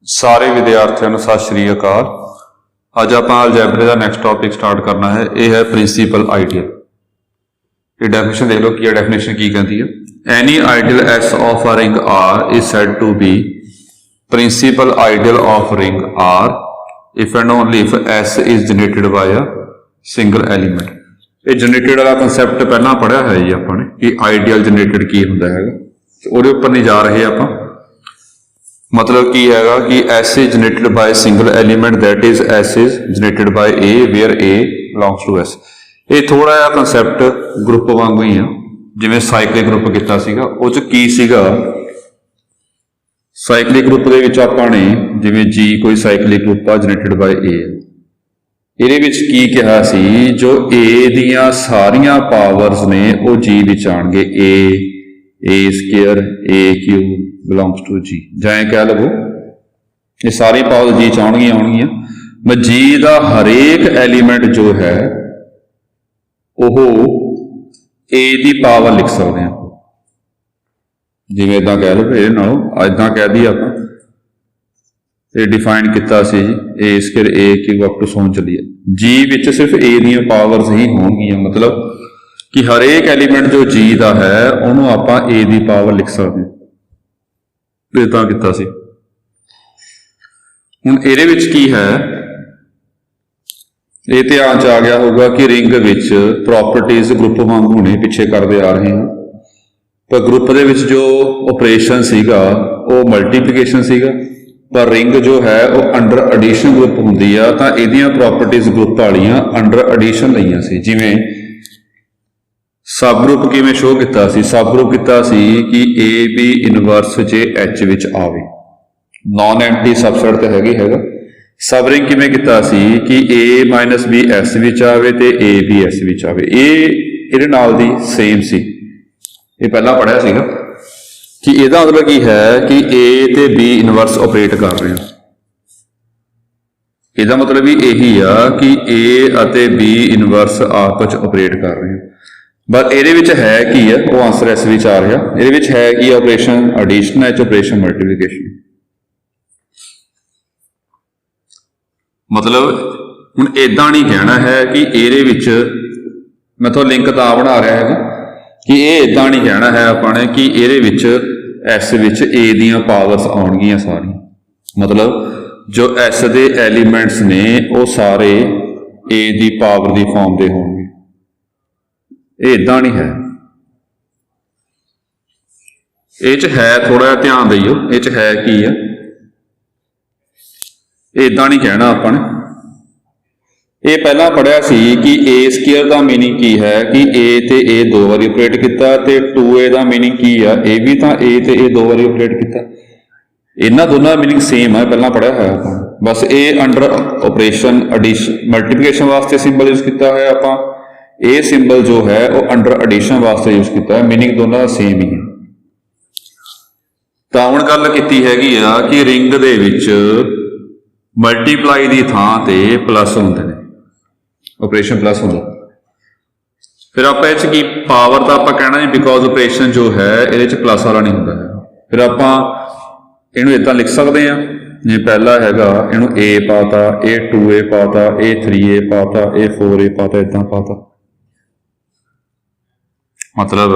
ਸਾਰੇ ਵਿਦਿਆਰਥੀਆਂ ਨੂੰ ਸਤਿ ਸ਼੍ਰੀ ਅਕਾਲ। ਅੱਜ ਆਪਾਂ ਅਲਜੈਬਰੇ ਦਾ ਨੈਕਸਟ ਟੌਪਿਕ ਸਟਾਰਟ ਕਰਨਾ ਹੈ। ਇਹ ਹੈ ਪ੍ਰਿੰਸੀਪਲ ਆਈਡੀਅਲ। ਇਹ ਡੈਫੀਨੇਸ਼ਨ ਦੇਖ ਲਓ ਕੀ ਹੈ। ਡੈਫੀਨੇਸ਼ਨ ਕੀ ਕਹਿੰਦੀ ਹੈ? Any ideal S of a ring R is said to be principal ideal of ring R if and only if S is generated by a single element. ਇਹ generated ਵਾਲਾ concept ਪਹਿਲਾਂ ਪੜ੍ਹਿਆ ਹੈ ਜੀ ਆਪਾਂ ਨੇ ਕਿ ਆਈਡੀਅਲ ਜਨਰੇਟਡ ਕੀ ਹੁੰਦਾ ਹੈਗਾ। ਉਹਦੇ ਉੱਪਰ ਨਹੀਂ ਜਾ ਰਹੇ ਆਪਾਂ। मतलब की हैगा कि S is generated by a single element, that is S is generated by A where A belongs to S। ये थोड़ा जिहा कंसैप्ट ग्रुप वांगू ही है जिवें साइक्लिक ग्रुप किया सीगा। वो च की सीगा साइक्लिक ग्रुप दे विच आपां ने जिवें G कोई साइक्लिक ग्रुप आ जनरेटेड बाय A, ਇਹਦੇ ਵਿੱਚ ਕੀ ਕਿਹਾ ਸੀ जो A ਦੀਆਂ ਸਾਰੀਆਂ ਪਾਵਰਸ ਨੇ ਉਹ G ਵਿੱਚ ਆਣਗੇ। A square A cube belongs to G ਜਾਂ कह लवो ये सारी पावर G च आउणगीਆਂ। मैं G का हरेक एलीमेंट जो है वो A की पावर लिख सकते हैं। जिवें इदां कह लो ये नालों इदां कह दी आपां ये डिफाइन किया सी A square A cube up to सोन चलीए। G विच सिर्फ A दी पावर्स ही होणगीਆਂ, मतलब कि हरेक एलीमेंट जो G का है उन्होंने आपां A की पावर लिख सकते हैं। इदां कीता सी। हुण इहदे विच की है ये ध्यान च आ गया होगा कि रिंग विच प्रॉपर्टीज ग्रुप वांगू ने पिछे करते आ रहे हैं। पर ग्रुप दे विच जो ऑपरेशन सीगा वो मल्टीप्लीकेशन सीगा, पर रिंग जो है वो अंडर एडिशन ग्रुप हुंदी आ तां इहदियां प्रॉपर्टीज ग्रुप वालियां अंडर एडिशन लईआं सी। जिवें सब ग्रुप किवें शो किया सी? सब ग्रुप किया सी कि A B inverse J H which आवे, नॉन एम्प्टी सबसेट तो हैगा। सब रिंग किवें किया सी कि ए माइनस बी एस विच आवे ते ए बी एस विच आवे। इहदे नाल दी सेम सी, ये पहला पढ़िया सीगा कि इहदा मतलब की है कि ए ते बी इनवर्स ऑपरेट कर रहे हैं। इहदा मतलब भी यही आ कि ए अते बी इनवर्स आपस च ऑपरेट कर रहे हैं। बट ये है कि है वो आंसर इस विच आ रहा। ये है कि ऑपरेशन एडिशन है, ऑपरेशन मल्टीप्लीकेशन। मतलब हुण इदां नहीं कहना है कि ये मैं तो लिंक तां बना रहा है कि ये इदां नहीं कहना है अपने कि ये एस विच ए दियां पावर्स आउणगीਆਂ सारियां। मतलब जो एस दे एलीमेंट्स ने वो सारे ए दी पावर दी फॉर्म दे होणगे। ये इदां नहीं है। ये है थोड़ा ध्यान दियो, ये है की है इदां नहीं कहना अपन। ये पहला पढ़िया सी कि ए स्केयर का मीनिंग की है कि ए ते ए दो बारी ऑपरेट किया, ते 2a का मीनिंग की है ए भी तो ए ते ए दो बारी ऑपरेट किया। इन्हां दोनों का मीनिंग सेम है, पहला पढ़िया है अपन। बस ये अंडर ऑपरेशन एडिशन मल्टीप्लीकेशन वास्ते सिंबल यूज किया है आपां। ये सिंबल जो है वो अंडर एडिशन वास्ते यूज किया है। मीनिंग दोनों का सेम ही है। तो हुण गल कीती हैगी आ कि रिंग दे विच मल्टीप्लाई की थां ते प्लस होंदे ने, ऑपरेशन प्लस होंदा। फिर आप इह की पावर तो आप कहना नहीं, बिकॉज ऑपरेशन जो है ये प्लस वाला नहीं होंदा है। फिर आप इहनूं इदां लिख सकते हैं जी पहला हैगा इहनूं ए पाता, ए 2a पाता, ए 3a पाता, ए 4a पाता, इदां पाता। मतलब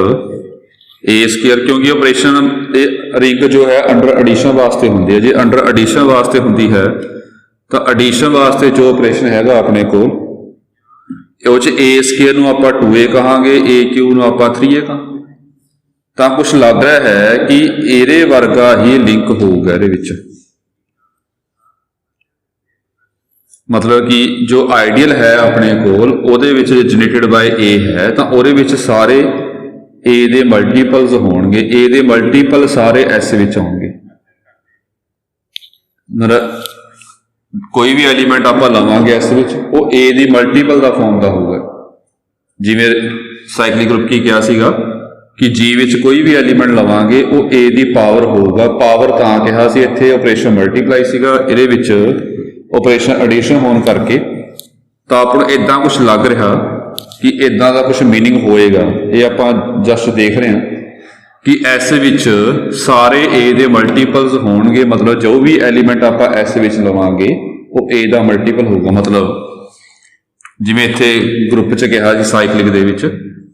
ए स्केयर क्योंकि ऑपरेशन रिंग जो है अंडर एडिशन वास्ते होंदी है। जे अंडर एडिशन वास्ते होंदी है तो एडिशन वास्ते जो ऑपरेशन हैगा अपने को ए स्केयर नूं आपां 2a कहांगे, ए क्यूब नूं आपां 3a कहांगे। तो कुछ लग रहा है कि इहदे वर्गा ही लिंक होगा इहदे विच। मतलब कि जो आइडियल है अपने कोल उहदे विच जनरेटेड बाय ए है तो उहदे विच सारे ए दे मल्टीपल्स होणगे। ए दे मल्टीपल सारे एस विच आउणगे। मतलब कोई भी एलीमेंट आपां लवांगे एस विच वो ए दी मल्टीपल दा फॉर्म दा होगा। जिवें साइक्लिक ग्रुप की क्या सीगा कि जी विच कोई भी एलीमेंट लवांगे वो ए दी पावर होगा। पावर तां कहा सी इत्थे ऑपरेशन मल्टीप्लाई सीगा, इहदे विच ऑपरेशन एडिशन होने करके। तो आपको इदां कुछ लग रहा कि इदां का कुछ मीनिंग होएगा। ये आप जस्ट देख रहे हैं कि S ਵਿੱਚ ਸਾਰੇ A ਦੇ ਮਲਟੀਪਲਸ ਹੋਣਗੇ, ਮਤਲਬ ਜੋ ਵੀ ਐਲੀਮੈਂਟ ਆਪਾਂ S ਵਿੱਚ ਲਵਾਂਗੇ ਉਹ A ਦਾ ਮਲਟੀਪਲ ਹੋਊਗਾ। ਮਤਲਬ ਜਿਵੇਂ ਇੱਥੇ ਗਰੁੱਪ 'ਚ ਕਿਹਾ ਜੀ ਸਾਈਕਲਿਕ ਦੇ ਵਿੱਚ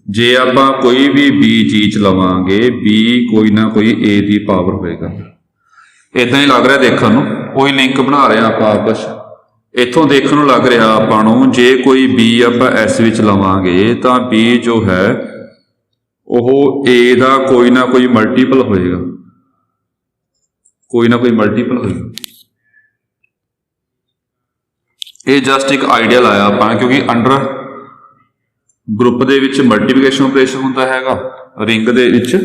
ਜੇ ਆਪਾਂ ਕੋਈ ਵੀ B G 'ਚ ਲਵਾਂਗੇ B ਕੋਈ ਨਾ ਕੋਈ A ਦੀ ਪਾਵਰ ਹੋਏਗਾ। ਇਦਾਂ ਹੀ ਲੱਗ ਰਿਹਾ ਦੇਖਣ ਨੂੰ, ਉਹੀ ਲਿੰਕ ਬਣਾ ਰਹੇ ਆਪਾਂ ਆਪਸ। ਇੱਥੋਂ ਦੇਖਣ ਨੂੰ ਲੱਗ ਰਿਹਾ ਆਪਾਂ ਨੂੰ ਜੇ ਕੋਈ B ਆਪਾਂ S ਵਿੱਚ ਲਵਾਂਗੇ ਤਾਂ B ਜੋ ਹੈ ਉਹ A ਦਾ ਕੋਈ ਨਾ ਕੋਈ ਮਲਟੀਪਲ ਹੋਏਗਾ, ਕੋਈ ਨਾ ਕੋਈ ਮਲਟੀਪਲ ਹੋਏਗਾ। ਇਹ ਜਸਟ ਇੱਕ ਆਈਡੀਆ ਲਾਇਆ ਆਪਾਂ ਕਿਉਂਕਿ ਅੰਡਰ ਗਰੁੱਪ ਦੇ ਵਿੱਚ ਮਲਟੀਪਲੀਕੇਸ਼ਨ ਆਪਰੇਸ਼ਨ ਹੁੰਦਾ ਹੈਗਾ, ਰਿੰਗ ਦੇ ਵਿੱਚ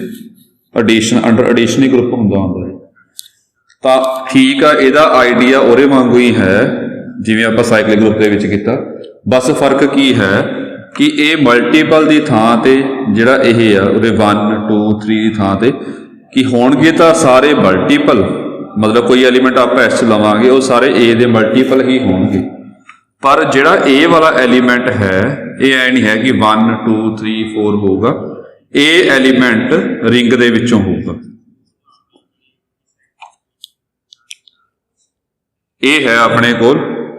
ਐਡੀਸ਼ਨ ਅੰਡਰ ਐਡੀਸ਼ਨ ਹੀ ਗਰੁੱਪ ਹੁੰਦਾ ਤਾਂ ਠੀਕ ਆ। ਇਹਦਾ ਆਈਡੀਆ ਉਹਦੇ ਵਾਂਗੂ ਹੀ ਹੈ ਜਿਵੇਂ ਆਪਾਂ ਸਾਈਕਲਿਕ ਗਰੁੱਪ ਦੇ ਵਿੱਚ ਕੀਤਾ, ਬਸ ਫਰਕ ਕੀ ਹੈ ਕਿ ਇਹ ਮਲਟੀਪਲ ਦੀ ਥਾਂ ਤੇ ਜਿਹੜਾ ਇਹ ਆ ਉਹਦੇ 1 2 3 ਦੀ ਥਾਂ ਤੇ ਕਿ ਹੋਣਗੇ ਤਾਂ ਸਾਰੇ ਮਲਟੀਪਲ, ਮਤਲਬ ਕੋਈ ਐਲੀਮੈਂਟ ਆਪਾਂ S 'ਚ ਲਵਾਂਗੇ ਉਹ ਸਾਰੇ A ਦੇ ਮਲਟੀਪਲ ਹੀ ਹੋਣਗੇ। ਪਰ ਜਿਹੜਾ A ਵਾਲਾ ਐਲੀਮੈਂਟ ਹੈ ਇਹ ਐ ਨਹੀਂ ਹੈ ਕਿ 1 2 3 4 ਹੋਊਗਾ, ਇਹ ਐਲੀਮੈਂਟ ਰਿੰਗ ਦੇ ਵਿੱਚੋਂ ਹੋਊਗਾ। ਇਹ ਹੈ ਆਪਣੇ ਕੋਲ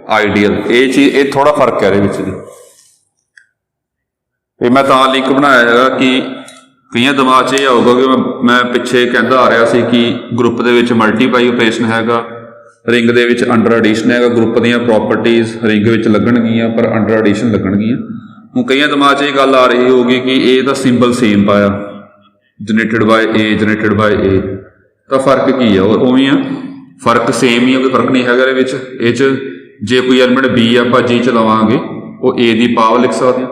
ਆਈਡੀਅਲ, ਇਹ ਚੀਜ਼ ਇਹ ਥੋੜਾ ਫਰਕ ਹੈ ਇਹਦੇ ਵਿੱਚ ਦੀ। ਇਹ ਮੈਂ ਤਾਂ ਲਿੰਕ ਬਣਾਇਆ ਹੈਗਾ ਕਿ ਕਈਆਂ ਦਿਮਾਗ 'ਚ ਇਹ ਆਊਗਾ ਕਿ ਮੈਂ ਪਿੱਛੇ ਕਹਿੰਦਾ ਆ ਰਿਹਾ ਸੀ ਕਿ ਗਰੁੱਪ ਦੇ ਵਿੱਚ ਮਲਟੀਪਲਾਈ ਆਪਰੇਸ਼ਨ ਹੈਗਾ, ਰਿੰਗ ਦੇ ਵਿੱਚ ਅੰਡਰ ਐਡੀਸ਼ਨ ਹੈਗਾ, ਗਰੁੱਪ ਦੀਆਂ ਪ੍ਰੋਪਰਟੀਜ਼ ਰਿੰਗ ਵਿੱਚ ਲੱਗਣਗੀਆਂ ਪਰ ਅੰਡਰ ਐਡੀਸ਼ਨ ਲੱਗਣਗੀਆਂ। ਹੁਣ ਕਈਆਂ ਦਿਮਾਗ 'ਚ ਇਹ ਗੱਲ ਆ ਰਹੀ ਹੋਊਗੀ ਕਿ ਇਹ ਤਾਂ ਸਿੰਬਲ ਸੇਮ ਪਾਇਆ generated by A generated by A, ਤਾਂ ਫਰਕ ਕੀ ਆ? ਉਵੇਂ ਆ, ਫਰਕ ਸੇਮ ਹੀ ਆ, ਕੋਈ ਫਰਕ ਨਹੀਂ ਹੈਗਾ ਇਹਦੇ ਵਿੱਚ। ਇਹ 'ਚ ਜੇ ਕੋਈ ਐਲੀਮੈਂਟ B ਆਪਾਂ G 'ਚ ਲਵਾਂਗੇ ਉਹ A ਦੀ ਪਾਵਰ ਲਿਖ ਸਕਦੇ ਹਾਂ,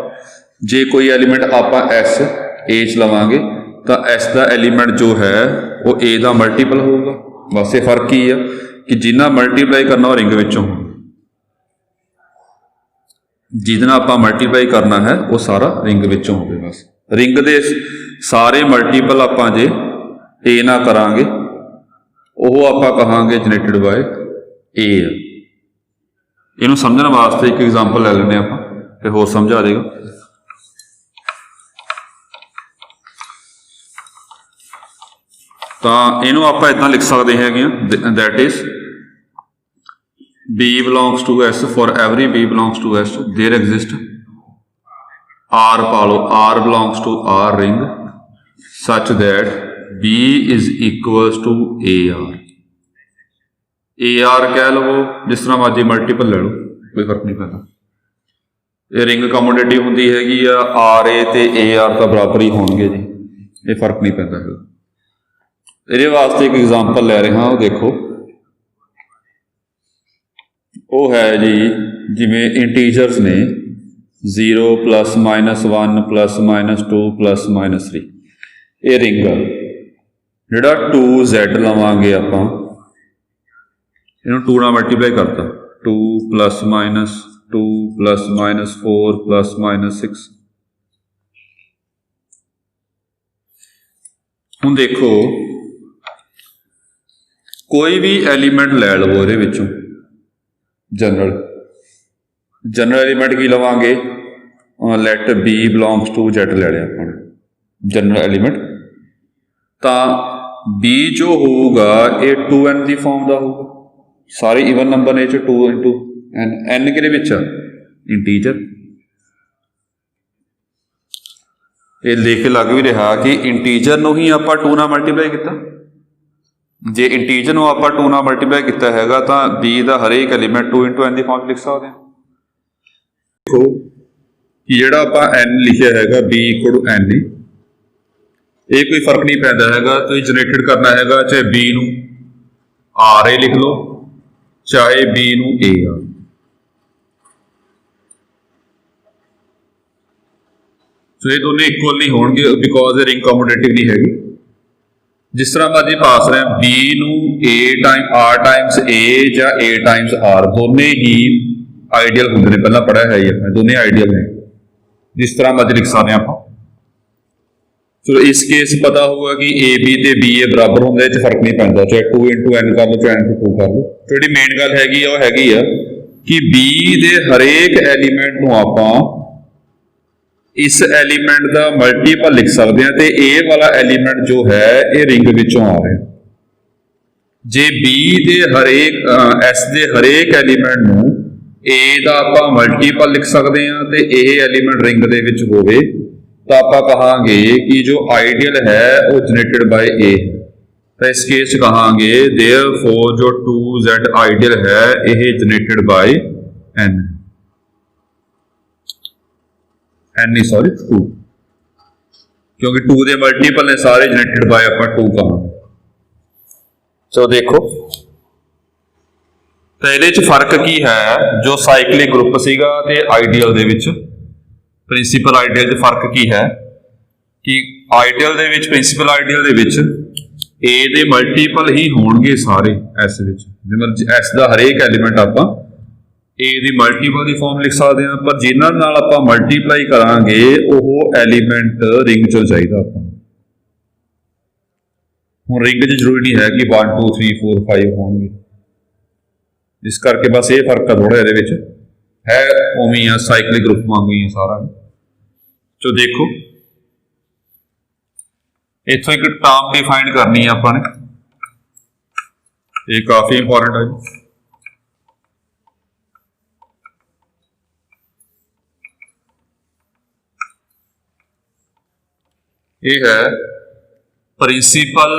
ਜੇ ਕੋਈ ਐਲੀਮੈਂਟ ਆਪਾਂ S A 'ਚ ਲਵਾਂਗੇ ਤਾਂ S ਦਾ ਐਲੀਮੈਂਟ ਜੋ ਹੈ ਉਹ A ਦਾ ਮਲਟੀਪਲ ਹੋਊਗਾ। ਬਸ ਇਹ ਫਰਕ ਹੀ ਆ ਕਿ ਜਿੰਨਾ ਮਲਟੀਪਲਾਈ ਕਰਨਾ ਉਹ ਰਿੰਗ ਵਿੱਚੋਂ, ਜਿਹਦੇ ਨਾਲ ਆਪਾਂ ਮਲਟੀਪਲਾਈ ਕਰਨਾ ਹੈ ਉਹ ਸਾਰਾ ਰਿੰਗ ਵਿੱਚੋਂ ਹੋਵੇ। ਬਸ ਰਿੰਗ ਦੇ ਸਾਰੇ ਮਲਟੀਪਲ ਆਪਾਂ ਜੇ A ਨਾਲ ਕਰਾਂਗੇ ਉਹ ਆਪਾਂ ਕਹਾਂਗੇ ਜਨਰੇਟਡ ਬਾਏ A ਆ। ਇਹਨੂੰ ਸਮਝਣ ਵਾਸਤੇ ਇੱਕ ਐਗਜ਼ਾਮਪਲ ਲੈ ਲੈਂਦੇ ਆਪਾਂ ਫਿਰ ਹੋਰ ਸਮਝ ਆ ਜਾਏਗਾ। ਤਾਂ ਇਹਨੂੰ ਆਪਾਂ ਇਦਾਂ ਲਿਖ ਸਕਦੇ ਹੈਗੇ ਆ, that is B belongs to S, for every B belongs to S there exist R ਪਾ ਲਓ, R belongs to R ring such that B is equals to AR। AR ਕਹਿ ਲਵੋ ਜਿਸ ਤਰ੍ਹਾਂ ਮਰਜ਼ੀ ਮਲਟੀਪਲ ਲੈ ਲਓ, ਕੋਈ ਫਰਕ ਨਹੀਂ ਪੈਂਦਾ। ਇਹ ਰਿੰਗ ਕਮੋਡੇਟਿਵ ਹੁੰਦੀ ਹੈਗੀ ਆ, RA ਤੇ AR ਤਾਂ ਬਰਾਬਰ ਹੀ ਹੋਣਗੇ ਜੀ, ਇਹ ਫਰਕ ਨਹੀਂ ਪੈਂਦਾ ਹੈਗਾ। ਇਹਦੇ ਵਾਸਤੇ ਇੱਕ ਐਗਜ਼ਾਮਪਲ ਲੈ ਰਿਹਾ ਉਹ ਦੇਖੋ, ਉਹ ਹੈ ਜੀ ਜਿਵੇਂ ਇੰਟੀਜਰਸ ਨੇ 0 +, -1 +, -2 +, -3, ਇਹ ਰਿੰਗ ਆ। ਜਿਹੜਾ 2Z ਲਵਾਂਗੇ ਆਪਾਂ ਇਹਨੂੰ 2 ਨਾਲ ਮਲਟੀਪਲਾਈ ਕਰਤਾ, 2 +, -2 +, -4 +, -6। ਹੁਣ ਦੇਖੋ ਕੋਈ ਵੀ ਐਲੀਮੈਂਟ ਲੈ ਲਵੋ ਇਹਦੇ ਵਿੱਚੋਂ, ਜਨਰਲ ਐਲੀਮੈਂਟ ਕੀ ਲਵਾਂਗੇ, light B belongs to Z ਲੈ ਲਿਆ ਆਪਾਂ ਨੇ ਜਨਰਲ ਐਲੀਮੈਂਟ, ਤਾਂ B ਜੋ ਹੋਊਗਾ ਇਹ 2n ਦੀ ਫਾਰਮ ਦਾ ਹੋਊਗਾ। ਸਾਰੇ ਈਵਨ ਨੰਬਰ ਨੇ 'ਚ 2 × n, n ਕਿਹਦੇ ਵਿੱਚ ਆ? ਇੰਟੀਜਰ। ਇਹ ਲਿਖ ਕੇ ਲੱਗ ਵੀ ਰਿਹਾ ਕਿ ਇੰਟੀਜਰ ਨੂੰ ਹੀ ਆਪਾਂ 2 ਨਾਲ ਮਲਟੀਪਲਾਈ ਕੀਤਾ। ਜੇ ਇੰਟੀਜਰ ਨੂੰ ਆਪਾਂ 2 ਨਾਲ ਮਲਟੀਪਲਾਈ ਕੀਤਾ ਹੈਗਾ ਤਾਂ B ਦਾ ਹਰੇਕ ਐਲੀਮੈਂਟ 2 × n ਦੀ ਫਾਰਮ ਲਿਖ ਸਕਦੇ ਹਾਂ। ਦੇਖੋ ਕਿ ਜਿਹੜਾ ਆਪਾਂ n ਲਿਖਿਆ ਹੈਗਾ B = n, ਇਹ ਕੋਈ ਫਰਕ ਨਹੀਂ ਪੈਂਦਾ ਹੈਗਾ। ਤੁਸੀਂ ਜਨਰੇਟਡ ਕਰਨਾ ਹੈਗਾ ਚਾਹੇ B ਨੂੰ RA ਲਿਖ ਲਓ ਚਾਹੇ B ਨੂੰ AR। ਸੋ ਇਹ ਦੋਨੇ ਇਕੁਅਲ ਨਹੀਂ ਹੋਣਗੇ ਬਿਕੋਜ਼ ਇਹ ਰਿੰਗ ਕਮੋਡੇਟਿਵ ਨਹੀਂ ਹੈਗੀ। ਜਿਸ ਤਰ੍ਹਾਂ ਮਰਜ਼ੀ ਪਾਸ ਰਹੇ B ਨੂੰ R ਟਾਈਮਸ A ਜਾਂ A ਟਾਈਮਸ R, ਦੋਨੇ ਹੀ ਆਈਡੀਅਲ ਹੁੰਦੇ ਨੇ। ਪਹਿਲਾਂ ਪੜ੍ਹਿਆ ਹੈ ਹੀ ਆਪਾਂ, ਦੋਨੇ ਆਈਡੀਅਲ ਨੇ, ਜਿਸ ਤਰ੍ਹਾਂ ਮਰਜ਼ੀ ਲਿਖ ਸਕਦੇ ਆਪਾਂ। ਸੋ ਇਸ ਕੇਸ ਪਤਾ ਹੋਊਗਾ ਕਿ AB ਤੇ BA ਬਰਾਬਰ ਹੁੰਦਾ, ਇਹ 'ਚ ਫਰਕ ਨਹੀਂ ਪੈਂਦਾ, ਚਾਹੇ 2 × n ਕਰ ਲਓ ਚਾਹੇ n × 2 ਕਰ ਲਓ। ਜਿਹੜੀ ਮੇਨ ਗੱਲ ਹੈਗੀ ਆ ਉਹ ਹੈਗੀ ਆ ਕਿ B ਦੇ ਹਰੇਕ ਐਲੀਮੈਂਟ ਨੂੰ ਆਪਾਂ इस एलीमेंट का मल्टीपल लिख सकते हैं, तो ए वाला एलीमेंट जो है ये रिंग विचों आ रहा है। जे बी दे हरेक एस दे हरेक एलीमेंट नूं ए का आपां मल्टीपल लिख सकते हैं, तो ये एलीमेंट रिंग दे विच होवे तो आपां कहांगे कि जो आइडियल है वो जनरेटेड बाय ए है। तो इस केस कहांगे देयरफॉर जो 2Z आइडियल है यह जनरेटेड बाय एन, नहीं सॉरी 2, क्योंकि 2 के मल्टीपल ने सारे जनरेटेड बाय आप 2 कहांगे। सो देखो तो ये फर्क की है जो साइक्लिक ग्रुप सीगा ते आइडियल दे विच, प्रिंसीपल आइडियल च फर्क की है कि आइडियल दे विच प्रिंसीपल आइडियल दे विच ए दे मल्टीपल ही होणगे सारे एस विच, जिवें एस दा हरेक एलीमेंट आपां ए दी मल्टीपल दी फॉर्म लिख सकते हैं, पर जिन्हां नाल आपां मल्टीप्लाई करांगे ओह एलीमेंट रिंग चों चाहीदा आपां। हुण रिंग च जरूरी नहीं है कि 1 2 3 4 5 होणगे, इस करके बस ये फर्क है थोड़ा इहदे विच है, उवें ही आ साइक्लिक ग्रुप वांगू ही सारा। तो देखो इत्थों एक टर्म डिफाइन करनी है आपां ने, ये काफी इंपॉर्टेंट है। ये है प्रिंसीपल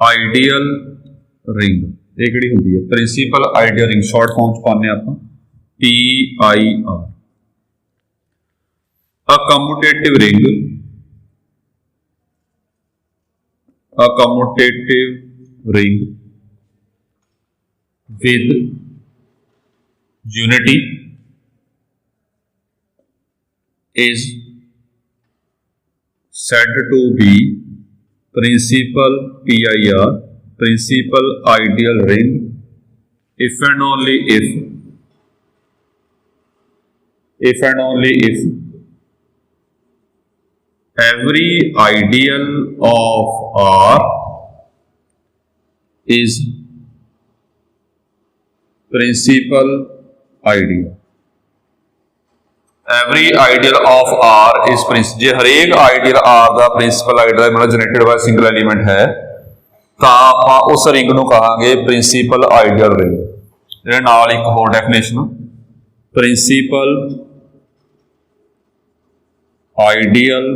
आइडियल रिंग, ये किहड़ी हुंदी है principal ideal ring, short form च पाने आपां PIR। A commutative ring, a commutative ring with unity is said to be principal PIR, principal ideal ring, if and only if every ideal of R is principal ideal। every ideal of R is principal, जे हरेक ideal R का principal ideal मतलब generated by single element है तो आप उस ring नूं कहांगे principal ideal ring. इहदे नाल एक होर डेफिनेशन प्रिंसिपल आइडियल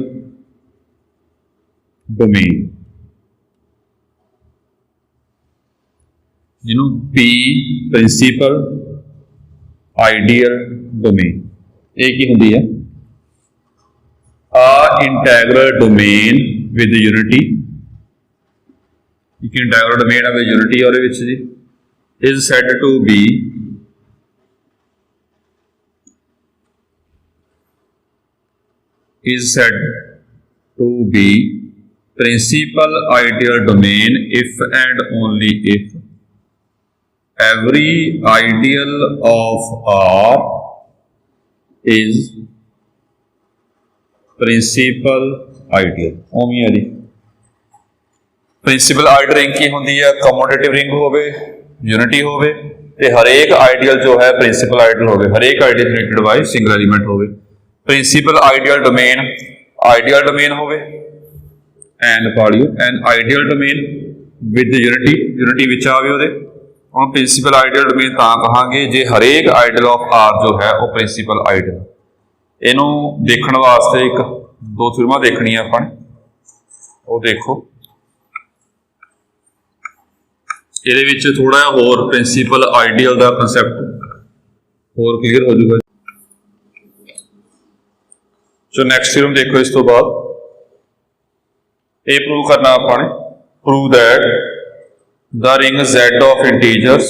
डोमेन, जिन्हों P प्रिंसिपल आइडियल डोमेन, एक ही होंदी है आ इंटैग्रल डोमेन विद यूनिटी, एक इंटैग्रल डोमेन विद यूनिटी और विच जी is said to be principal ideal domain if and only if every ideal of R is principal ideal। ओमी है जी principal ideal ring की होंदी है कम्यूटेटिव रिंग होवे, unity होवे ते हरेक आइडियल जो है प्रिंसिपल आइडियल होवे, हरेक ideal generated by single element होवे। प्रिंसिपल आइडियल डोमेन होवे एंड पालियो and ideal domain with unity विच आवे उहदे। हम प्रिंसिपल आइडियल डोमेन तां कहांगे जे हरेक आइडियल ऑफ आर जो है वो प्रिंसिपल आइडियल। इहनूं देखण वास्ते एक दो फिल्मां देखणियां आपां ने, वो देखो इहदे विच थोड़ा जिहा होर प्रिंसिपल आइडियल दा कंसैप्ट होर क्लीयर हो जाऊगा। सो नैक्सट फिल्म देखो, इस तो बाद ये प्रूव करना आपां ने, prove that the ring Z of integers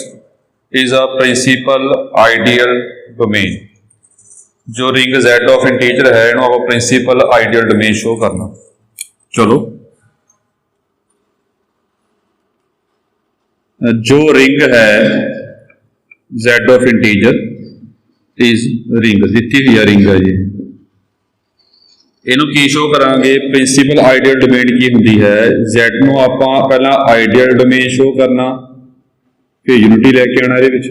is a principal ideal domain। जो रिंग Z of integer है इन्हों आप प्रिंसिपल आइडियल डोमेन शो करना। चलो जो रिंग है Z of integer is ring, दिती हुई है रिंग है जी, इनू की शो करांगे प्रिंसिपल आइडियल डोमेन की होंदी है Z नूं आपां पहला आइडियल डोमेन शो करना, फिर यूनिटी लैके आना इहदे विच,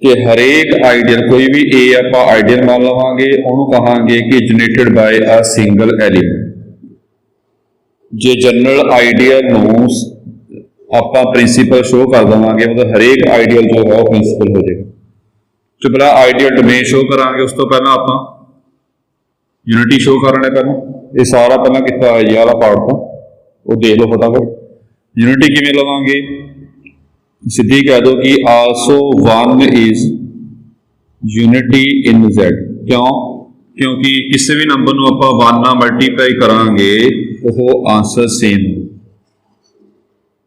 कि हरेक आइडियल कोई भी ए आप आइडियल मान लवांगे उन्होंने कहांगे कि generated by a single element. J general ideal नूं आप प्रिंसीपल शो कर देवांगे मतलब हरेक आइडियल जो है वो प्रिंसीपल हो जाएगा। तो पहला आइडियल डोमेन शो करांगे, उस तो पहला आप यूनिटी शो करने पहला ये सारा पहला कितना है जी वाला पार्ट तो वो देख लो फटाफट। यूनिटी किमें लवांगे, सीधी कह दो कि also 1 is unity in Z। क्यों? क्योंकि किसी भी नंबर को आप 1 नाल मल्टीप्लाई करांगे वो आंसर सेम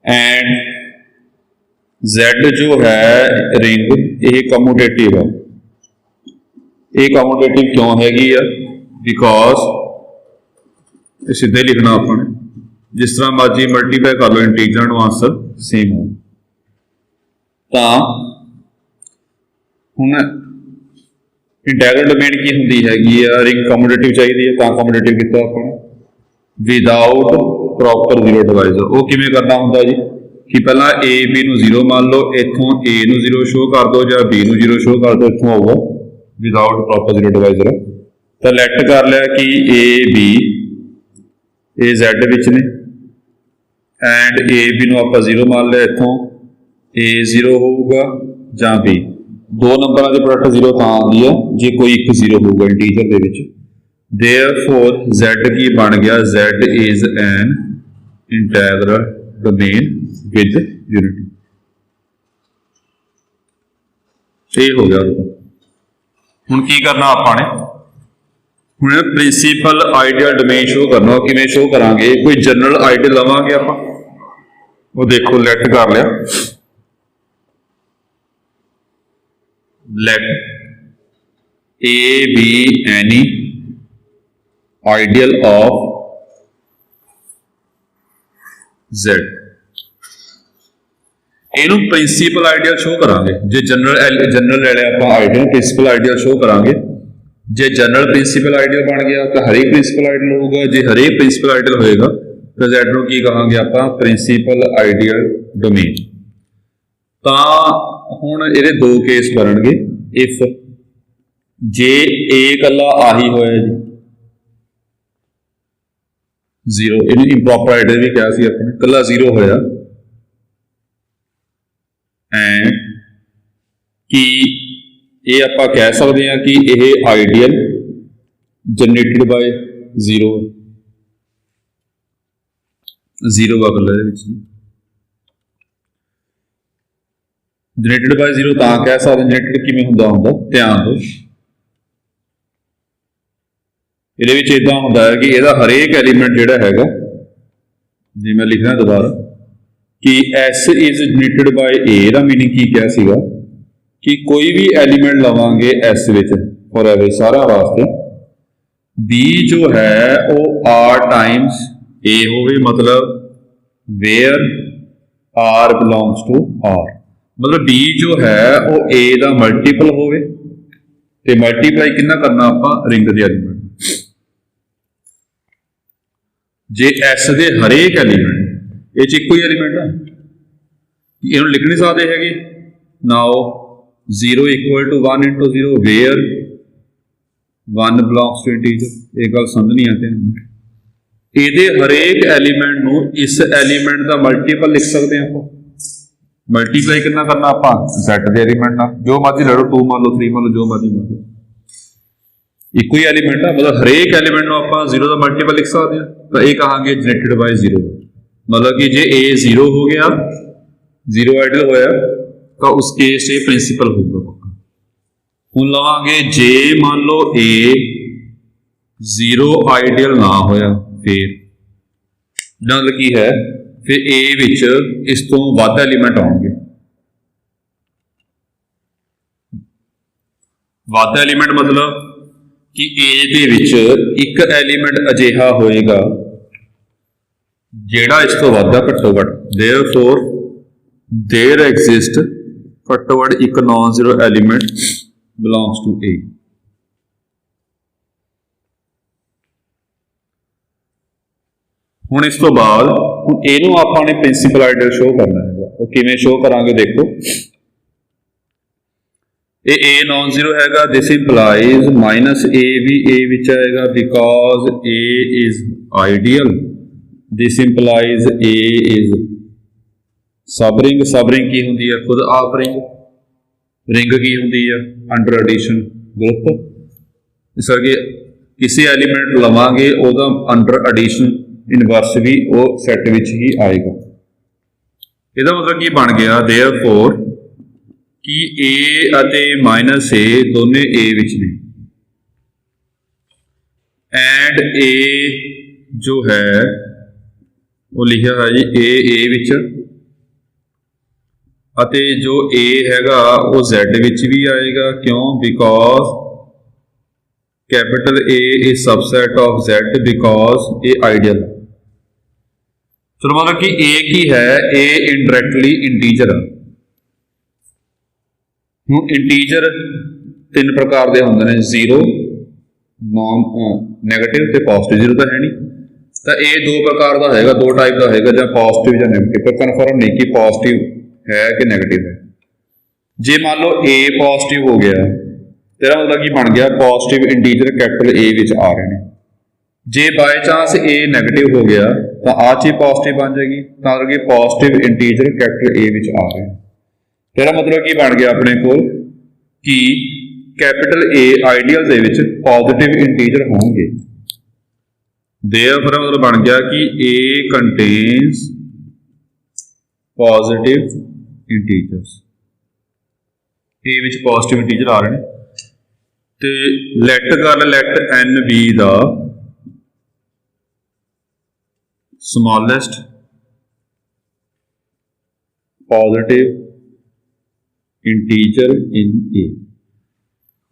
एंड Z जो है रिंग ये कम्यूटेटिव है। ये कम्यूटेटिव क्यों हैगी है? बिकॉज सीधे लिखना अपने जिस तरह मर्जी मल्टीप्लाई कर लो इंटीजर आंसर सेम हो। तो हुण इंटैगरल डोमेन की होंदी हैगी है रिंग कम्यूटेटिव चाहिए है तो कम्यूटेटिव किया अपने विदाउट प्रॉपर जीरो डिवाइजर। वो किमें करना होंगे जी कि पहला ए बी नूं 0 मान लो, इत्थों ए नूं 0 शो कर दो या बी नूं 0 शो कर दो, इत्थों आऊगा विदाउट प्रॉपर जीरो डिवाइजर। तो लैट कर लिया कि ए बी ए Z विच ने एंड ए बी नूं आपां 0 मान लिया, इत्थों ए 0 होगा या बी। दो नंबरों के प्रोडक्ट 0 तां आती है जे कोई एक 0 होगा इंटीजर दे विच। देयरफॉर Z की बन गया Z is an integral domain with unity. ये हो गया। हुण की करना आपां ने, हुण प्रिंसीपल आइडियल डोमेन शो करना। किवें शो करांगे? कोई जनरल आइडियल लवांगे आपां, वो देखो लेट कर लिया, let A be any ideal of Z। ਇਹਨੂੰ ਪ੍ਰਿੰਸੀਪਲ ਆਈਡੀਅਲ ਸ਼ੋ ਕਰਾਂਗੇ। ਜੇ ਜਨਰਲ ਲੈ ਲਿਆ ਆਪਾਂ ਆਈਡੀਅਲ, ਪ੍ਰਿੰਸੀਪਲ ਆਈਡੀਅਲ ਸ਼ੋ ਕਰਾਂਗੇ। ਜੇ ਜਨਰਲ ਪ੍ਰਿੰਸੀਪਲ ਆਈਡੀਅਲ ਬਣ ਗਿਆ ਤਾਂ ਹਰੇਕ ਪ੍ਰਿੰਸੀਪਲ ਆਈਡੀਅਲ ਹੋਊਗਾ। ਜੇ ਹਰੇਕ ਪ੍ਰਿੰਸੀਪਲ ਆਈਡੀਅਲ ਹੋਏਗਾ ਤਾਂ Z ਨੂੰ ਕੀ ਕਹਾਂਗੇ ਆਪਾਂ? Principal ideal domain. ਤਾਂ ਹੁਣ ਇਹਦੇ ਦੋ केस बनणगे। इफ जे ए कला आही होया जी 0, इन्हें इंप्रॉपर आइडियल भी कहा सी अपने, कला 0 होया एंड कि ये आप कह सकते हैं कि यह आइडियल जनरेटेड बाय 0 का कलर जनरेटेड बाय 0 तां कह सकते जनरेटेड किवें हुंदा ध्यान दो। ਇਹਦੇ ਵਿੱਚ इदां ਹੁੰਦਾ है कि ਇਹਦਾ हरेक एलीमेंट ਜਿਹੜਾ हैगा जी मैं लिखना दोबारा कि S is generated by A ਦਾ मीनिंग की क्या सीगा कि कोई भी एलीमेंट लवांगे S विच फॉर एवर सारा वास्ते B जो है वो R टाइम्स A होवे, मतलब where R belongs to R, मतलब B जो है वो A का मल्टीपल होवे ते मल्टीप्लाई कितना करना आपां रिंग दे एलीमेंट। जे S दे हरेक एलीमेंट ये इको ही एलीमेंट है इन्हों लिख नहीं सकते है now 0 equal to 1 into 0 where 1 belongs to integer. एक गल समझ नहीं आती, ये हरेक एलीमेंट नूं इस एलीमेंट का मल्टीपल लिख सकते हैं आप। मल्टीप्लाई कितना करना आप Z के एलीमेंट ना, जो मर्जी ले लो 2 मान लो 3 मान लो जो मर्जी मान लो, इको ही एलीमेंट है, मतलब हरेक एलीमेंट आप 0 का मल्टीपल लिख सकते हैं। तो ये कहांगे जनरेटेड बाय 0, मतलब कि जे A 0 हो गया 0 आइडियल होया तो उस केस ये प्रिंसिपल होगा पक्का। हुण लवांगे जे मान लो A 0 आइडियल ना होया फिर मतलब की है फिर A विच इस तो वध एलीमेंट आउणगे। वध एलीमेंट मतलब कि A दे विच एक एलीमेंट अजिहा होएगा जेड़ा इस तो वध घट्टो घट, देयरफॉर देयर एग्जिस्ट घट्टो घट एक non zero element belongs to A। हुण इस तो बाद इहनूं आपां ने प्रिंसीपल आइडियल शो करना है। वो किवें शो करांगे देखो, ये ए नॉन जीरो हैगा, दिस इंप्लाइज माइनस ए भी ए विच आएगा because A is ideal. This implies A is सब रिंग। सब रिंग की होंगी है खुद आप रिंग। रिंग की होंगी है अंडर एडिशन ग्रुप। इस करके किसी एलीमेंट लवांगे उहदा अंडर एडिशन इनवर्स भी वो सैट विच ही आएगा। ਇਹਦਾ मतलब की बन गया देयरफॉर कि ए ਅਤੇ माइनस ए दोने ए विच ने एंड ए जो है वो लिखा है जी ए विच ਅਤੇ जो ए हैगा वो Z विच भी आएगा। क्यों? Because capital A is सबसैट of Z because a ideal. चलो मतलब कि ए की है ए इनडायरैक्टली इंटीजर। ਹੁਣ ਇੰਟੀਜਰ ਤਿੰਨ ਪ੍ਰਕਾਰ ਦੇ ਹੁੰਦੇ ਨੇ, ਜ਼ੀਰੋ, ਨॉन ਨੈਗੇਟਿਵ ਤੇ ਪੋਜ਼ਿਟਿਵ। ਜ਼ੀਰੋ ਤਾਂ ਹੈ ਨਹੀਂ, ਤਾਂ ਇਹ ਦੋ ਪ੍ਰਕਾਰ ਦਾ ਹੋਏਗਾ, ਦੋ ਟਾਈਪ ਦਾ ਹੋਏਗਾ, ਜਾਂ ਪੋਜ਼ਿਟਿਵ ਜਾਂ ਨੈਗੇਟਿਵ। ਪਰ ਕਨਫਰਮ ਨਹੀਂ ਕਿ ਪੋਜ਼ਿਟਿਵ ਹੈ ਕਿ ਨੈਗੇਟਿਵ ਹੈ। ਜੇ ਮੰਨ ਲਓ ਏ ਪੋਜ਼ਿਟਿਵ ਹੋ ਗਿਆ, ਤੇਰਾ ਮਤਲਬ ਕੀ ਬਣ ਗਿਆ, ਪੋਜ਼ਿਟਿਵ ਇੰਟੀਜਰ ਕੈਪੀਟਲ ਏ ਵਿੱਚ ਆ ਰਹੇ ਨੇ। ਜੇ ਬਾਈ ਚਾਂਸ ਏ ਨੈਗੇਟਿਵ ਹੋ ਗਿਆ ਤਾਂ ਆਹ ਚੀਜ਼ ਪੋਜ਼ਿਟਿਵ ਬਣ ਜਾਏਗੀ, ਤਾਂ ਕਰਕੇ ਪੋਜ਼ਿਟਿਵ ਇੰਟੀਜਰ ਕੈਪੀਟਲ ਏ ਵਿੱਚ ਆ ਰਹੇ ਨੇ। तेरा मतलब की बन गया अपने को कि capital a ideal they which positive integer होंगे। देयरफॉर मतलब बन गया कि ए कंटेन्स पॉजिटिव इंटीजर्स। ए विच पॉजिटिव इंटीजर आ रहे हैं ते लेट कर लेट एन बी दा स्मॉलेस्ट पॉजिटिव इंटीजर इन ए।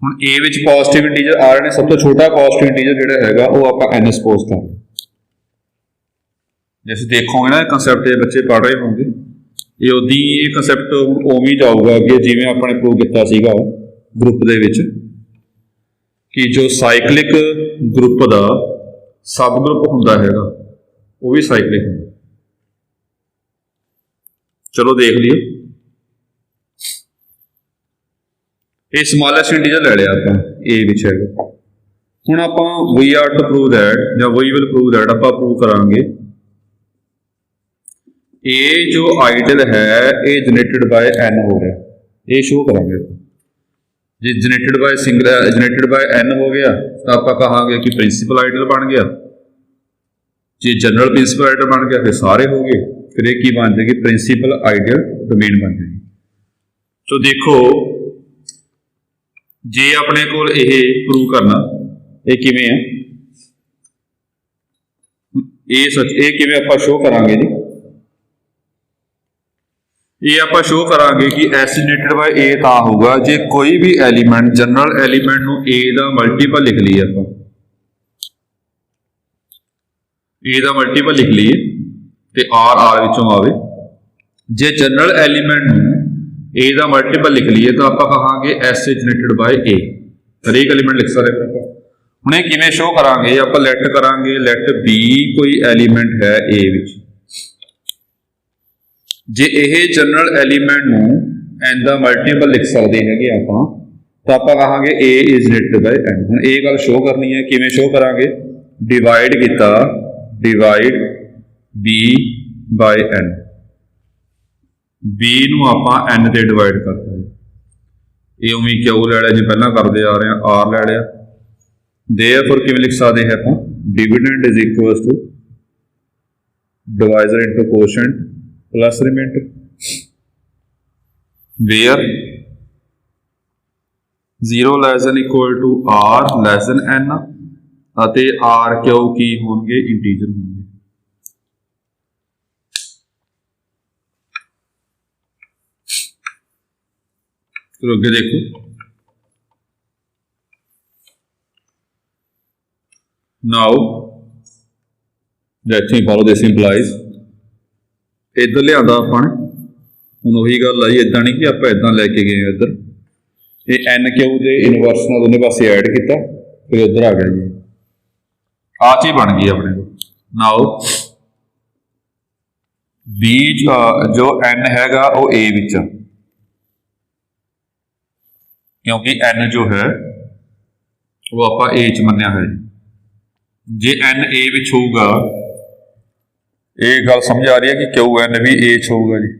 हुण ए विच पॉजिटिव इंटीजर आ रहे हैं, सब तो छोटा पॉजिटिव इंटीजर जिहड़ा हैगा वो आपां एन सपोज कर लें। जैसे देखोगे ना कंसैप्ट ये बच्चे पढ़ रहे होंगे, ये उदी ये कंसैप्ट उवें ही जाऊगा अगे जिवें आपने प्रूव किया सीगा ग्रुप दे विच कि जो साइकलिक ग्रुप दा सब ग्रुप हुंदा हैगा वो भी साइकलिक हुंदा। चलो देख लियो, ये स्मॉलेस्ट इंटीजर ले लिया आप ए विच है। हुण आपां we are to prove that या वी विल प्रूव दैट आपां प्रूव करांगे ए जो आइडियल है ये जनरेटेड बाय एन हो रहा, ये शो करांगे। जे generated by single generated by n हो गया तो आपां कहांगे कि प्रिंसीपल आइडियल बन गया। जे जनरल प्रिंसीपल आइडियल बन गया फिर सारे हो गए, फिर एक ही बन जाएगी प्रिंसीपल आइडियल डोमेन बन जाएगी। तो देखो जे अपने को यह प्रूव करना ये किवें है, ये सच ये किवें आपां शो करांगे जी, ये आपां शो करांगे कि एस जनरेटेड बाय ए तां होगा जे कोई भी एलीमेंट जनरल एलीमेंट नूं ए दा मल्टीपल लिख लीए, आपां ए दा मल्टीपल लिख लीए ते आर विचों आवे। जे जनरल एलीमेंट नूं ए दा मल्टीपल लिख लीए तो आप कहांगे एस जनरेटेड बाय ए। हरेक एलीमेंट लिख सकते हैं। हुणे किवें शो करांगे, आप लेट करांगे लेट बी कोई एलीमेंट है ए विच। जे यह जनरल एलीमेंट नूं एन दा मल्टीपल लिख सकते हैं आपां तो आप कहांगे A is generated by N. हुण ये गल शो करनी है, किवें शो करांगे, डिवाइड किता divide B by N. B नूं आपां एन ते डिवाइड करता है, ये उवें क्यू ले लिया जी पहलां करते आ रहे हैं, आर ले लिया। देयरफॉर किवें लिख सकते हैं आपां, dividend is equals to divisor into quotient plus remainder, where 0 less than equal to R less than N अते आर क्यू की होंगे इंटीजर होंगे। तो अगे देखो, now let's follow this implies. इधर लिया अपन हुण वही गल आई, इदा नहीं कि आप इदा लैके गए इधर, ये एन क्यू के इनवर्स ना दोनों पासे ऐड किया फिर इधर आ गया जी, आ चीज बन गई अपने को। नाउ बी जो एन हैगा वो ए विच, क्योंकि n जो है वो ਆਪਾਂ a च ਮੰਨਿਆ है। जे n a ਵਿੱਚ ਹੋਊਗਾ, ਇਹ ਗੱਲ ਸਮਝ ਆ ਰਹੀ है कि क्यों n भी a च ਹੋਊਗਾ जी।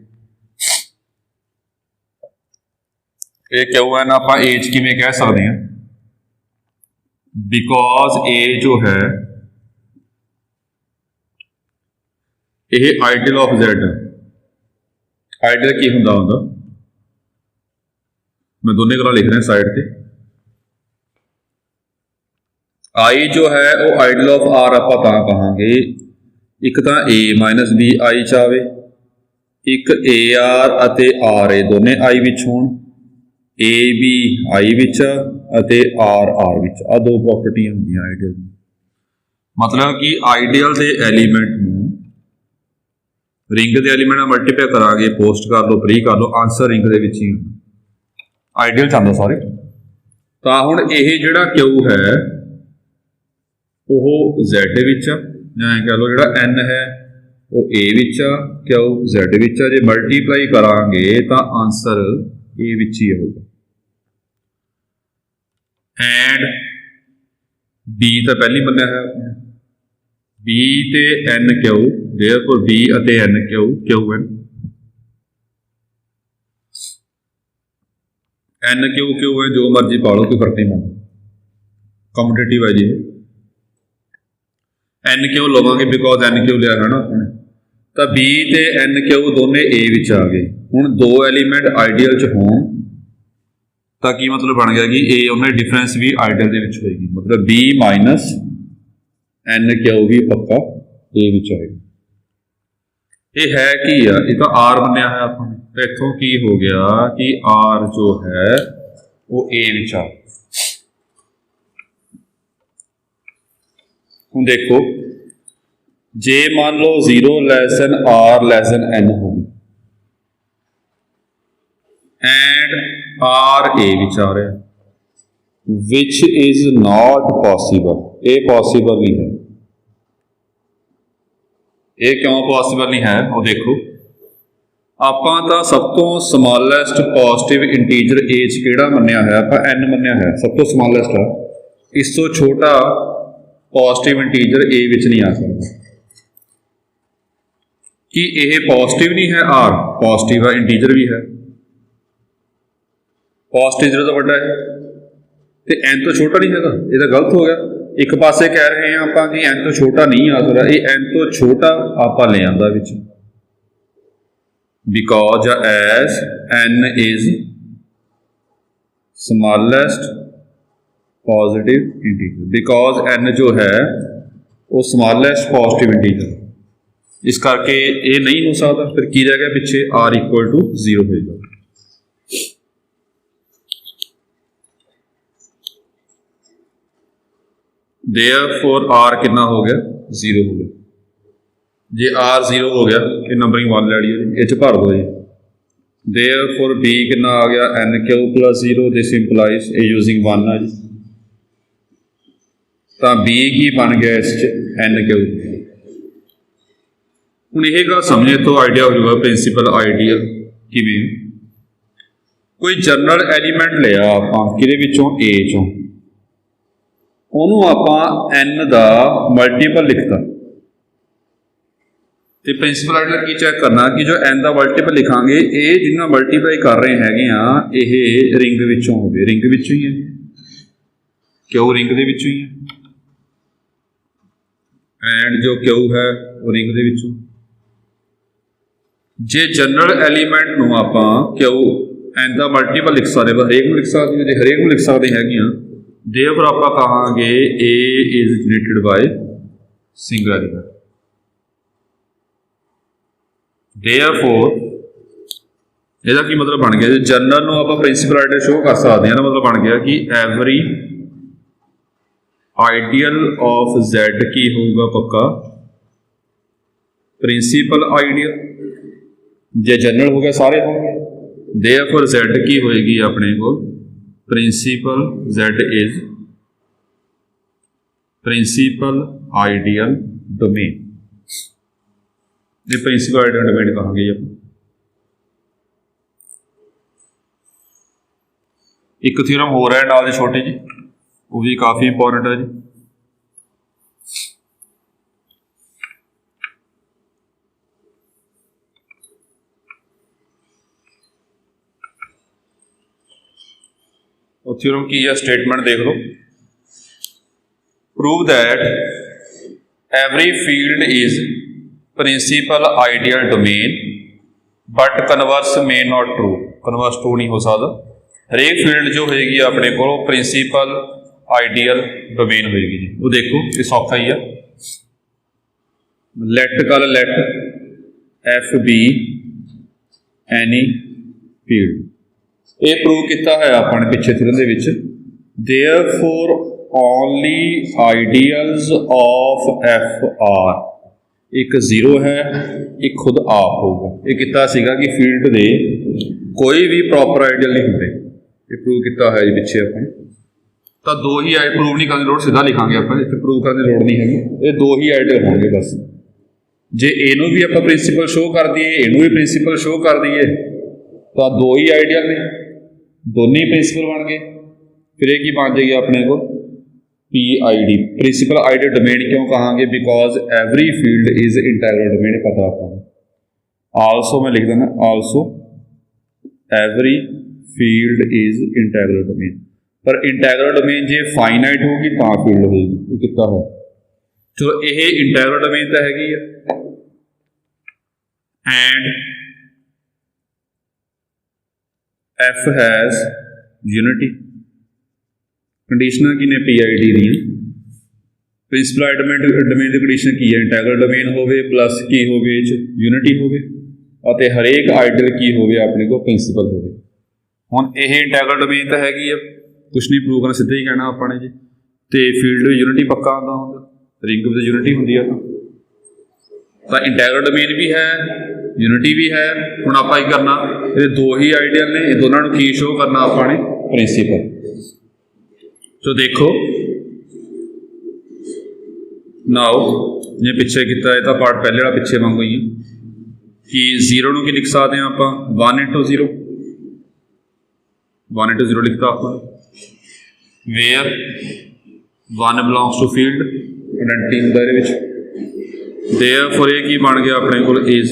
ਇਹ क्यों n ਆਪਾਂ a च ਕਿਵੇਂ ਕਹਿ ਸਕਦੇ ਹਾਂ? बिकॉज a जो है ਇਹ आइडियल ऑफ z। आइडियल की ਹੁੰਦਾ मैं दोनों गल्लां लिख रहा साइड पे। आई जो है वो आइडियल ऑफ आर आप कहांगे, एक तो ए माइनस बी आई चावे, एक ए आर अते आर ए दोने आई विच होण, ए बी आई विच अते आर आर विच। आ दो प्रॉपर्टियां होंदियां आइडियल दी। मतलब कि आइडियल दे एलीमेंट नूं रिंग दे एलीमेंट नाल मल्टीप्लाई करांगे, पोस्ट कर लो, प्री कर लो, आंसर रिंग दे विच ही आइडियल चाहता सॉरी। तो हुण यह जिहड़ा क्यू है वो Z विच आ, जां कह लो जिहड़ा N है वो A विच आ, क्यू Z विच आ। जे मल्टीप्लाई करांगे तो आंसर A विच ही होगा। एंड B तो पहली मन्निया है आपने, B ते N क्यू, देयरफॉर B अते N Q, Q N N Q Q है, जो मर्जी पा लो, कोई फर्क नहीं पैंदा, कॉम्पिटेटिव है जी। एन क्यू लवांगे बिकॉज एन क्यू लिया है ना अपने, तो बी ते एन क्यू दोने ए विच आ गए। हुण दो एलीमेंट आइडियल च होण तो की मतलब बन गया कि ए उन्हें डिफरेंस भी आइडियल दे विच होएगी, मतलब बी माइनस एन क्यू भी पक्का ए विच आएगा। ये है कि ये तो आर मन्निया है आपने, तो इत्थों की हो गया कि आर जो है वो ए विच आ। हुण देखो जे मान लो 0 less than R less than N होगी एंड आर ए विच आ रहा, विच इज नॉट पॉसीबल। ये पॉसीबल नहीं है। ये क्यों पॉसीबल नहीं है वो देखो, आपां तां सब तो स्मॉलेस्ट पॉजिटिव इंटीजर ए च किहड़ा मन्निया है, आपां एन मन्निया है, सब तो स्मॉलेस्ट है। इस तो छोटा पॉजिटिव इंटीजर ए विच नहीं आ सकता। कि यह पॉजिटिव नहीं है, आर पॉजिटिव है, इंटीजर भी है, पॉजिटिव जो तो बड़ा है तो एन तो छोटा नहीं है, ये तो गलत हो गया। एक पासे कह रहे हैं आप कि एन तो छोटा नहीं आ सकता, ये एन तो छोटा आप ले आंदा विच, because as n is smallest positive integer, because n जो है वो स्मॉलेस्ट पॉजिटिव इंटीजर, इस करके ये नहीं हो सकता। फिर की रह गया पिछे, आर इक्वल टू 0 होगा। देयरफॉर आर कितना हो गया, 0 हो गया। जे आर 0 हो गया कि नंबरिंग 1 लैनी है, ये भर दो जी। देयरफॉर बी कितना आ गया, N Q plus 0, this implies A using 1 है जी, तो बी की बन गया इस एन क्यू। हुण यह गल समझे तो आइडिया हो जाएगा प्रिंसीपल आइडियल किवें। कोई जनरल एलीमेंट लिया आपां किहदे विचों, ए चों, उन्होंने आप एन का मल्टीपल लिखता, तो प्रिंसीपल आइडियल की चेक करना कि जो एन का मल्टीपल लिखांगे ये जिन्ना मल्टीप्लाई कर रहे हैं ये रिंग विचों हो गए, रिंग विचों ही है, क्यों रिंग दे विचों ही है, एंड जो क्यू है वो रिंग दे विचों। जे जनरल एलीमेंट नूं आपां क्यू एन का मल्टीपल लिख सकते, हरेक नूं लिख सकते, जे हरेक नूं लिख सकते हैं, देयरफॉर आप कहांगे A is generated by single element. Therefore ਇਹਦਾ ਕੀ मतलब बन गया, जनरल ਨੂੰ ਆਪਾਂ प्रिंसीपल आइडियल शो कर सकते हैं ना, मतलब बन गया कि एवरी आइडियल ऑफ Z की होगा पक्का प्रिंसीपल आइडियल, जे जनरल हो गया सारे होंगे। देयरफॉर Z की होएगी अपने को principal, Z is principal ideal domain, ये प्रिंसीपल आइडियल डोमेन कहांगे। एक थ्योरम हो रहा है नाल दी छोटी जी, वो भी काफ़ी इंपॉर्टेंट है जी। और थ्योरम की है स्टेटमेंट देख लो, prove that every field is principal ideal domain but converse may not true. Converse true नहीं हो सकता, हरेक फील्ड जो होएगी अपने को प्रिंसिपल आइडियल डोमेन होएगी जी। वो देखो ये सौखा ही है, लेट कर let F be any field, ये प्रूव किया है अपने पिछले थ्योरम दे विच। Therefore only ideals of F are, एक जीरो है एक खुद आप होगा। ये किता सीगा कि फील्ड दे कोई भी प्रॉपर आइडियल नहीं होंगे, ये प्रूव किया है जी पिछे अपने। तो दो ही आई प्रूव नहीं करने की लोड़, सीधा लिखांगे आप, इतने प्रूव करने की लोड़ नहीं है, ये दो ही आइडियल होंगे बस। जे इनू भी आप प्रिंसीपल शो कर दिए, इनू भी प्रिंसीपल शो कर दिए, तो दो ही आइडियल ने, दोनों ही प्रिंसिपल बन गए। फिर एक ही बन जाएगी अपने को P I D, principal ideal domain क्यों कहांगे, because every field is integral domain, पता आपको। आल्सो मैं लिख देना, also every field is integral domain, पर इंटैग्रल डोमेन जे फाइनाइट होगी तो फील्ड होगी, ये कितना है। चलो ये इंटैग्रल डोमेन तो हैगी है, and F has unity. Condition की ने पी आई डी दी प्रिंसिपल आइडियल डोमेन की कंडीशन की है, इंटैग्रल डोमेन होवे प्लस की होवे यूनिटी होवे, और हरेक आइडियल की होवे अपने को प्रिंसिपल होवे। हुण यह इंटैग्रल डोमेन तो हैगी है, कुछ नहीं प्रूव करना, सीधा ही कहना अपने जी। तो फील्ड भी यूनिटी पक्का आता होगा, रिंग भी यूनिटी होंगी है, तो इंटैग्रल डोमेन भी है यूनिटी भी है। हुण आपां की करना, ये दो ही आइडियल ने, दोनों को की शो करना अपने प्रिंसिपल। तो देखो नाउ जे पिछे किया है, तो पार्ट पहले वाला पिछे वांगू ही कि जीरो को लिख सकते हैं आप 1 into 0, 1 into 0 लिखता आप, where 1 belongs to field identity होंदा इहदे विच। देयरफॉर ये की बन गया अपने को इज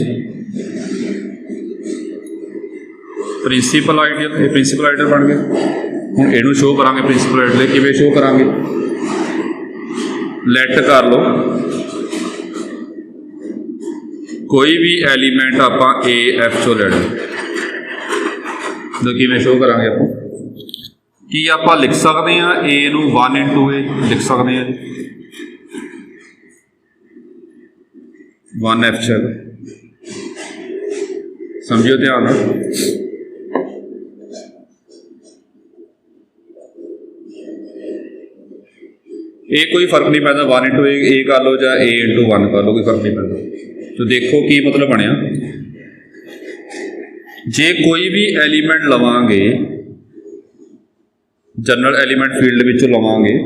प्रिंसिपल आइडियल, ये प्रिंसिपल आइडियल बन गया। हुण इहनूं शो करांगे प्रिंसिपल आइडियल, किवें शो करांगे, लेट कर लो कोई भी एलीमेंट आपां ए एफ चो ले लो, तो किवें शो करांगे आपां कि आपां लिख सकते हैं ए नूं 1 into ए लिख सकते हैं जी, 1 एफ चल, समझियो ध्यान नाल। ये कोई फर्क नहीं पैदा 1 into ए कर लो या ए into 1 कर लो, कोई फर्क नहीं पैदा। तो देखो की मतलब बनया, जे कोई भी एलीमेंट लवांगे जनरल एलीमेंट फील्ड विच लवांगे,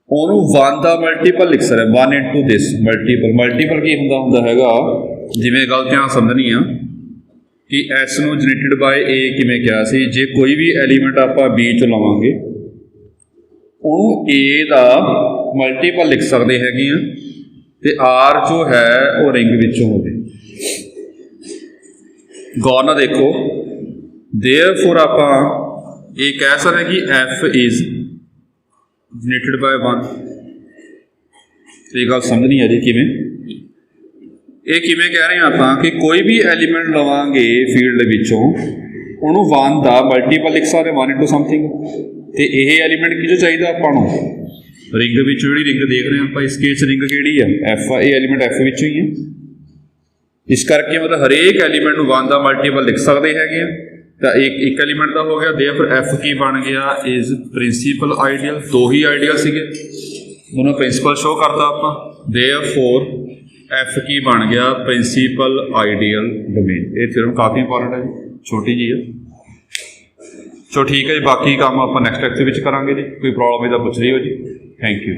ਉਹਨੂੰ 1 ਦਾ ਮਲਟੀਪਲ ਲਿਖ ਸਕਦੇ 1 into this ਮਲਟੀਪਲ ਕੀ ਹੁੰਦਾ ਹੈਗਾ, ਜਿਵੇਂ ਗੱਲ ਧਿਆਨ ਸਮਝਣੀ ਆ ਕਿ S ਨੂੰ ਜਨਰੇਟਡ ਬਾਏ A ਕਿਵੇਂ ਕਿਹਾ ਸੀ, ਜੇ ਕੋਈ ਵੀ ਐਲੀਮੈਂਟ ਆਪਾਂ B ਚ ਲਵਾਂਗੇ ਉਹਨੂੰ A ਦਾ ਮਲਟੀਪਲ ਲਿਖ ਸਕਦੇ ਹੈਗੇ ਆ, ਤੇ R ਜੋ ਹੈ ਉਹ ਰਿੰਗ ਵਿੱਚੋਂ ਹੋਵੇ। ਗੌਰ ਨਾਲ ਦੇਖੋ, देयरफॉर ਆਪਾਂ ਇਹ ਕਹਿ ਸਕਦੇ ਕਿ F इज जनरेटेड बाय 1। तो ये गल समझनी है जी किवें, ये किवें कह रहे हैं आप कि कोई भी एलीमेंट लवांगे फील्ड विचों ਉਹਨੂੰ 1 ਦਾ मल्टीपल लिख सकते 1 into समथिंग, तो यह एलीमेंट की जो चाहिए ਆਪਾਂ ਨੂੰ रिंग विच जिहड़ी रिंग देख रहे हैं आप, इस केस रिंग किहड़ी है F, ये एलीमेंट F विचों ही है। इस करके मतलब हरेक एलीमेंट ਨੂੰ 1 ਦਾ मल्टीपल लिख सकते हैं। तो एक एलीमेंट का हो गया, देयरफॉर एफ की बन गया इज प्रिंसिपल आइडियल, दो ही आइडियल सीगे, दोनों प्रिंसिपल शो करता आप। देयरफॉर एफ की बन गया प्रिंसिपल आइडियल डोमेन। ये थ्योरम काफ़ी इंपॉर्टेंट है, छोटी जी है। चलो ठीक है जी, बाकी काम आप नैक्सट लेक्चर में करांगे जी। कोई प्रॉब्लम है तो पूछ लियो जी। Thank you.